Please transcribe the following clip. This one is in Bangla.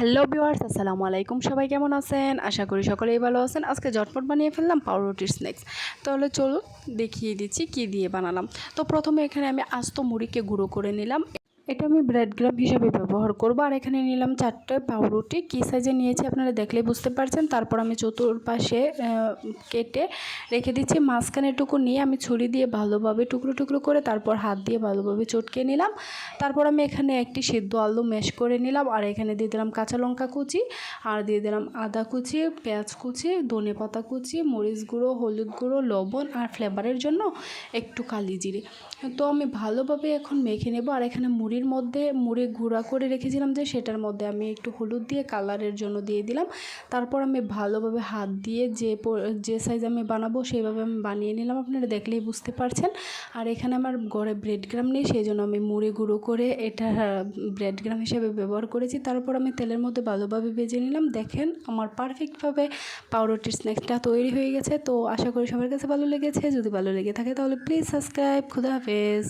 হ্যালো ভিউয়ার্স, আসসালামু আলাইকুম। সবাই কেমন আছেন? আশা করি সকলেই ভালো আছেন। আজকে ঝটপট বানিয়ে ফেললাম পাউরুটির স্ন্যাক্স। তাহলে চলুন দেখিয়ে দিচ্ছি কী দিয়ে বানালাম। তো প্রথমে এখানে আমি আস্ত মুড়িকে গুঁড়ো করে নিলাম। এটা আমি ব্রেড ক্রাম্ব হিসাবে ব্যবহার করব। আর এখানে নিলাম 4টে পাউরুটি। কী সাইজে নিয়েছি আপনারা দেখলেই বুঝতে পারছেন। তারপর আমি চতুর্পাশে কেটে রেখে দিচ্ছি। মাঝখানেটুকু নিয়ে আমি ছুরি দিয়ে ভালোভাবে টুকরো টুকরো করে তারপর হাত দিয়ে ভালোভাবে চটকে নিলাম। তারপর আমি এখানে একটি সিদ্ধ আলু ম্যাশ করে নিলাম। আর এখানে দিয়ে দিলাম কাঁচা লঙ্কা কুচি, আর দিয়ে দিলাম আদা কুচি, পেঁয়াজ কুচি, ধনে পাতা কুচি, মরিচ গুঁড়ো, হলুদ গুঁড়ো, লবণ আর ফ্লেভারের জন্য একটু কালি জিরে। তো আমি ভালোভাবে এখন মেখে নেব। আর এখানে মুড়ির মধ্যে মুড়ি গুঁড়া করে রেখেছিলাম যে সেটার মধ্যে আমি একটু হলুদ দিয়ে কালারের জন্য দিয়ে দিলাম। তারপর আমি ভালোভাবে হাত দিয়ে যে সাইজ আমি বানাবো সেইভাবে আমি বানিয়ে নিলাম। আপনারা দেখলেই বুঝতে পারছেন। আর এখানে আমার ঘরে ব্রেড ক্রাম্ব নেই, সেই জন্য আমি মুড়ি গুঁড়ো করে এটা ব্রেড ক্রাম্ব হিসেবে ব্যবহার করেছি। তারপর আমি তেলের মধ্যে ভালোভাবে ভেজে নিলাম। দেখেন আমার পারফেক্টভাবে পাউরুটির স্ন্যাক্সটা তৈরি হয়ে গেছে। তো আশা করি সবার কাছে ভালো লেগেছে। যদি ভালো লেগে থাকে তাহলে প্লিজ সাবস্ক্রাইব। খুদা হাফেজ।